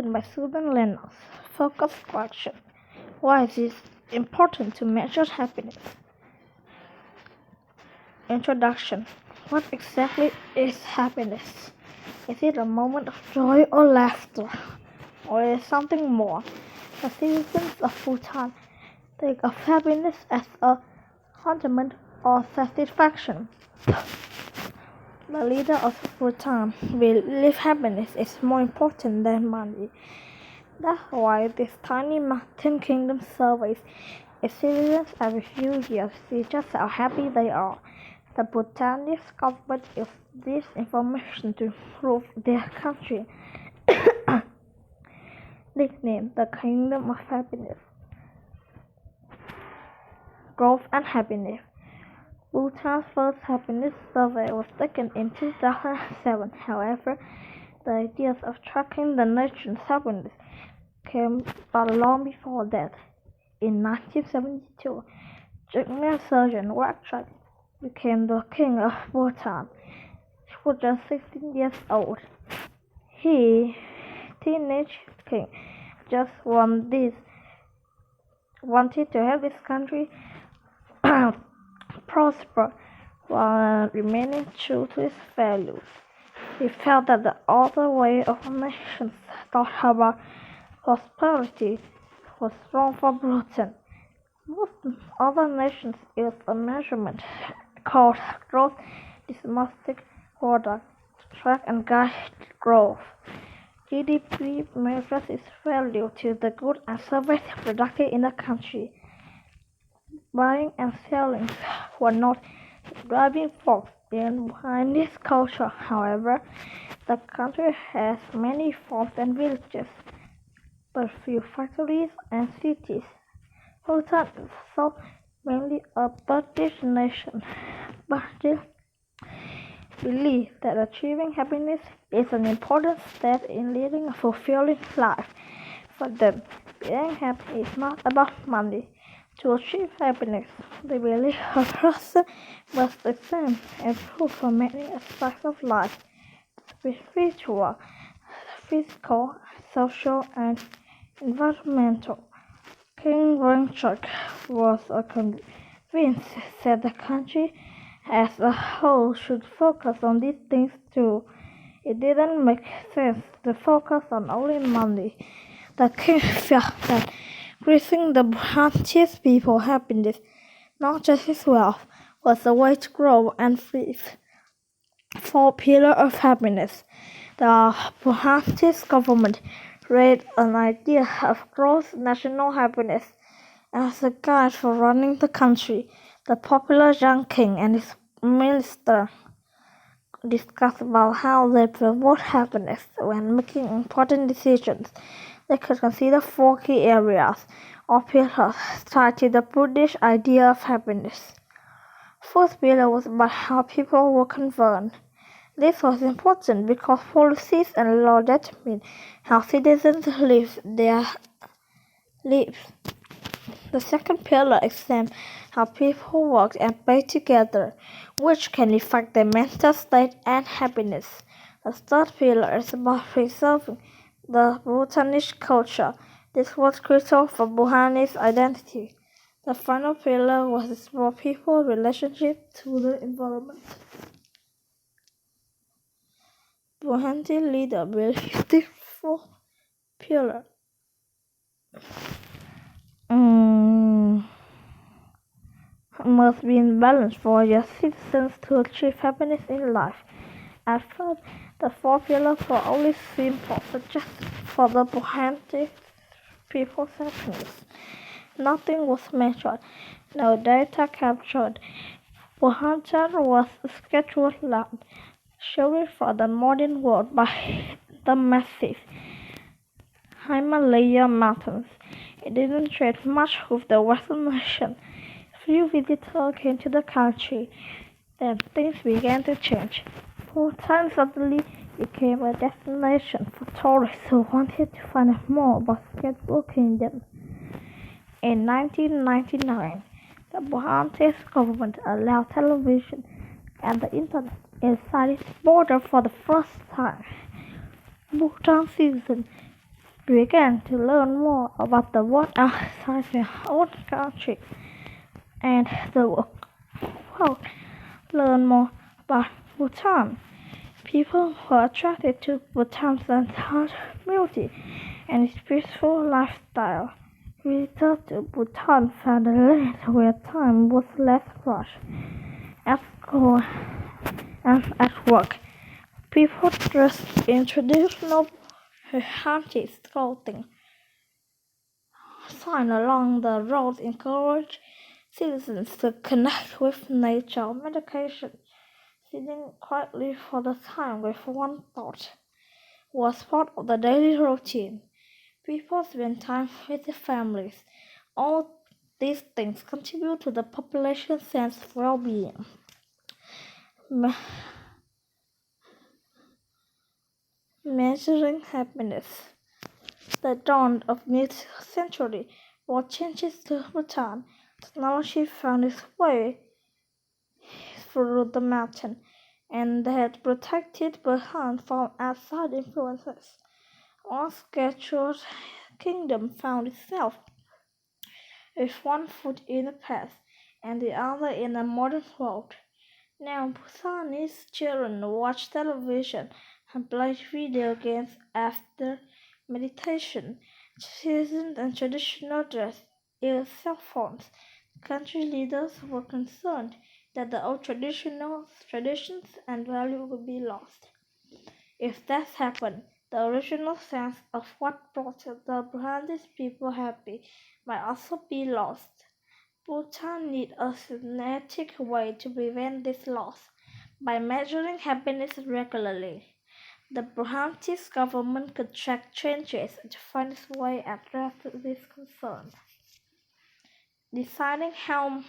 written by Susan Lennons. Focus question. Why is it important to measure happiness? Introduction. What exactly is happiness? Is it a moment of joy or laughter? Or is it something more? The citizens of Bhutan think of happiness as a contentment or satisfaction. The leader of Bhutan believes happiness is more important than money. That's why this tiny mountain kingdom surveys its citizens every few years to see just how happy they are. The Bhutanese government uses this information to improve their country, nicknamed the Kingdom of Happiness. Growth and happiness. Bhutan's first happiness survey was taken in 2007. However, the ideas of tracking the nation's happiness came but long before that. In 1972, Jigme surgeon Wangchuk became the king of Bhutan. He was just 16 years old. He, teenage king, just wanted to help his country prosper while remaining true to his values. He felt that the other way of nations thought about prosperity was wrong for Bhutan. Most other nations use a measurement called gross domestic product to track and guide growth. GDP measures its value to the goods and services produced in the country. Buying and selling were not the driving force behind this culture. However, the country has many farms and villages, but few factories and cities. Bhutan is so mainly a Buddhist nation, but still believe that achieving happiness is an important step in leading a fulfilling life. For them, being happy is not about money. To achieve happiness, they believe a person must examine and improve from many aspects of life: spiritual, physical, social, and environmental. King Wangchuk was convinced that the country as a whole should focus on these things too. It didn't make sense to focus on only money. The king felt that increasing the Bhutanese people's happiness, not just his wealth, was the way to grow and thrive. 4 pillars of happiness. The Bhutanese government raised an idea of gross national happiness as a guide for running the country. The popular young king and his minister discussed about how they promote happiness when making important decisions. They could consider 4 key areas or pillars tied to the Buddhist idea of happiness. First pillar was about how people were governed. This was important because policies and laws determine how citizens live their lives. The second pillar examines how people work and play together, which can affect their mental state and happiness. The third pillar is about preserving the Bhutanese culture. This was crucial for Bhutanese identity. The final pillar was about people's relationship to the environment. Bhutanese leader believes this fourth pillar must be in balance for your citizens to achieve happiness in life. At first, the 4 pillars were only simple suggestions for the Bhutanese people's happiness. Nothing was measured, no data captured. Bhutan was a scheduled land, showing for the modern world by the massive Himalaya mountains. It didn't trade much with the Western nation. Few visitors came to the country. Then things began to change. Bhutan suddenly became a destination for tourists who wanted to find out more about scheduled kingdom. In 1999, the Bhutanese government allowed television and the internet inside its border for the first time. Bhutan citizens began to learn more about the world outside their own country and the world. Learn more about Bhutan. People were attracted to Bhutan's natural beauty and its peaceful lifestyle. Visitors to Bhutan found a land where time was less rushed. At school and at work, people dressed in traditional Heritage clothing. Signs along the roads encourage citizens to connect with nature. Meditation, sitting quietly for the time with one thought, was part of the daily routine. People spend time with their families. All these things contribute to the population's sense of well-being. Measuring happiness. The dawn of the mid-century brought changes to Bhutan. Technology found its way through the mountain and had protected Bhutan from outside influences. One scheduled kingdom found itself with one foot in the past and the other in the modern world. Now Bhutanese children watch television and play video games after meditation. Citizens and traditional dress use cell phones. Country leaders were concerned that the old traditions and values would be lost. If that happened, the original sense of what brought the Bhutanese people happy might also be lost. Bhutan needs a systematic way to prevent this loss by measuring happiness regularly. The Bhutanese government could track changes to find its way address this concern. Deciding how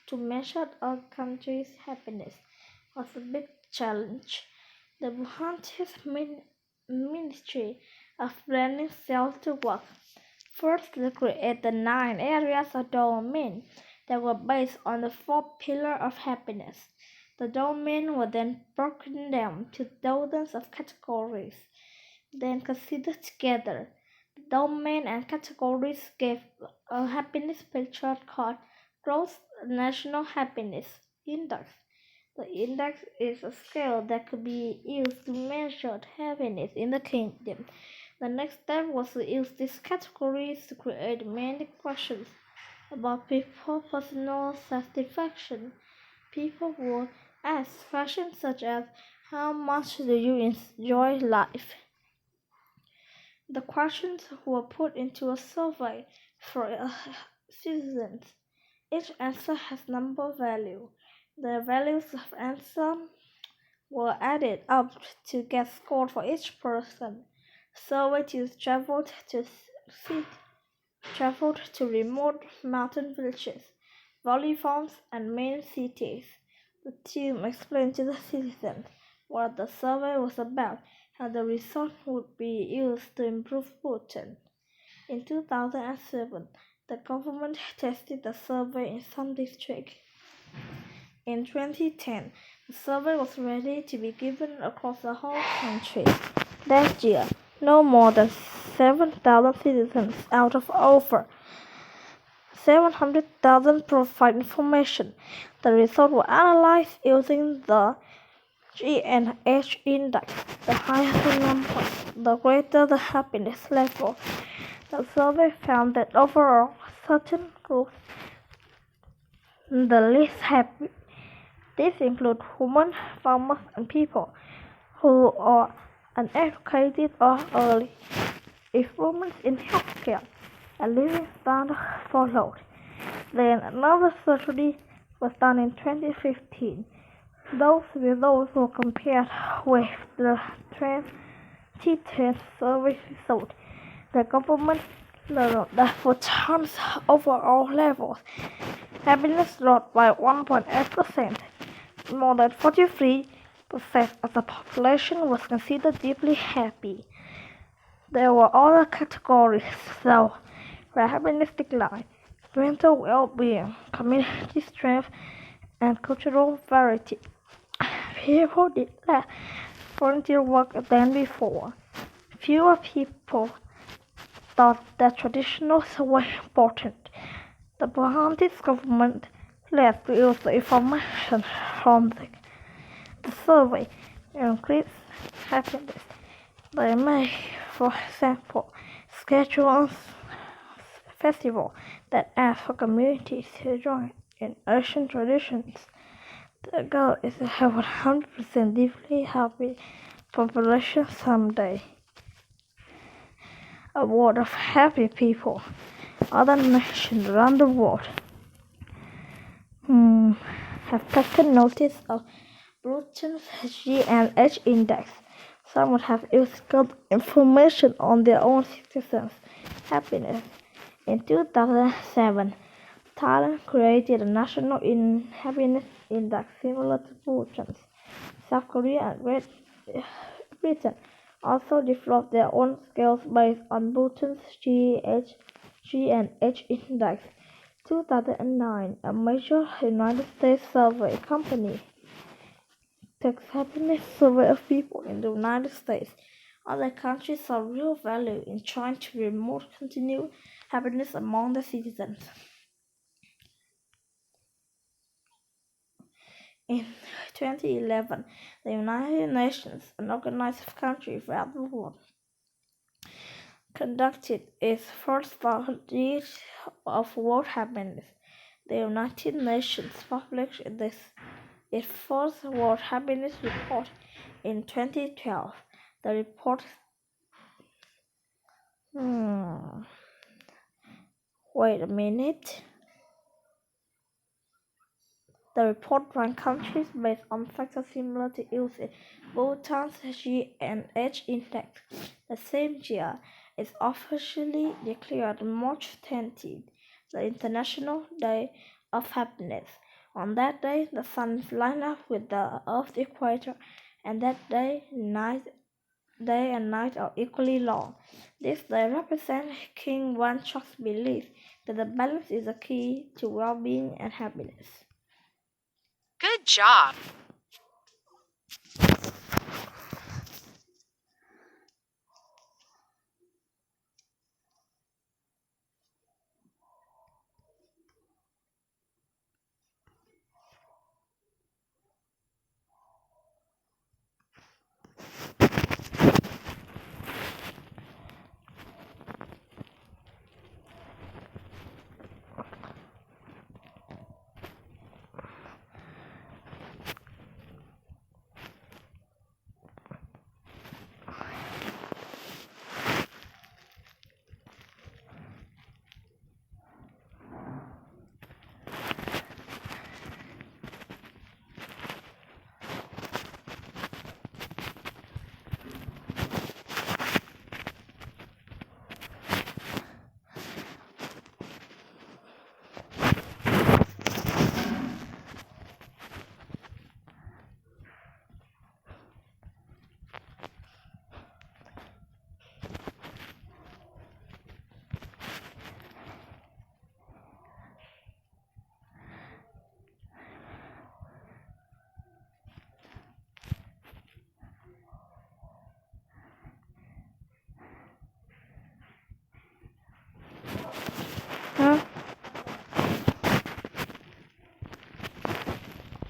to measure a country's happiness was a big challenge. The Bhutanese Ministry of Planning set to work. First, they created 9 areas of domain that were based on the 4 pillars of happiness. The domain were then broken down to dozens of categories, then considered together. The domain and categories gave a happiness picture called Gross National Happiness Index. The index is a scale that could be used to measure happiness in the kingdom. The next step was to use these categories to create many questions about people's personal satisfaction. People would ask questions such as, how much do you enjoy life? The questions were put into a survey for citizens. Each answer has number value. The values of answer were added up to get score for each person. Surveys traveled to remote mountain villages, valley farms, and main cities. The team explained to the citizens what the survey was about and the result would be used to improve Bhutan. In 2007, the government tested the survey in some districts. In 2010, the survey was ready to be given across the whole country. That year, no more than 7,000 citizens out of over 700,000 provided information. The results were analyzed using the GNH index. The higher the number, the greater the happiness level. The survey found that overall, certain groups the least happy. These include women, farmers, and people who are uneducated or early. Improvements in healthcare and living standards followed. Then another study was done in 2015. Those were compared with the 2010 survey result. The government learned that for Bhutan's overall levels, happiness dropped by 1.8%. More than 43% of the population was considered deeply happy. There were other categories, though, where happiness declined: mental well-being, community strength, and cultural variety. People did less volunteer work than before. Fewer people thought that traditionals were important. The Burmese government plans to use the information from the survey to increase happiness. They may, for example, schedule a festival that asks for communities to join in Asian traditions. The goal is to have 100% deeply happy population someday. A world of happy people. Other nations around the world have taken notice of Britain's G&H index. Some would have used good information on their own citizens' happiness. In 2007, Thailand created a national happiness index similar to Britain's. South Korea and Great Britain also developed their own scales based on Britain's G&H index. 2009, a major United States survey company takes happiness survey of people in the United States. Other countries saw real value in trying to promote continued happiness among their citizens. In 2011, the United Nations, an organized of countries around the world, conducted its first study of world happiness. The United Nations published its first World Happiness Report in 2012. The report Wait a minute. The report ranked countries based on factors similar to use in Bhutan's G&H index. The same year, it officially declared March 20th the International Day of Happiness. On that day, the sun lined up with the Earth's equator, and that day and night are equally long. This day represents King Wanchok's belief that the balance is the key to well-being and happiness. Good job.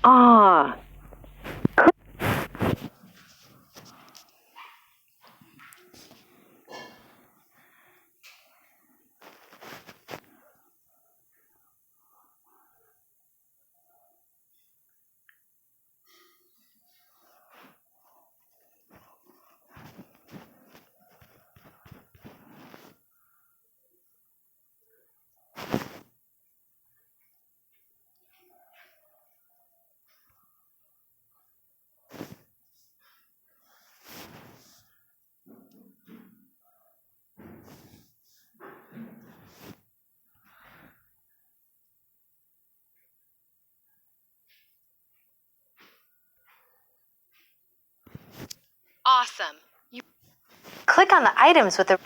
Ah. Awesome. You click on the items with the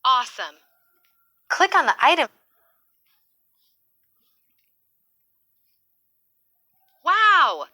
Awesome. Click on the item. Wow!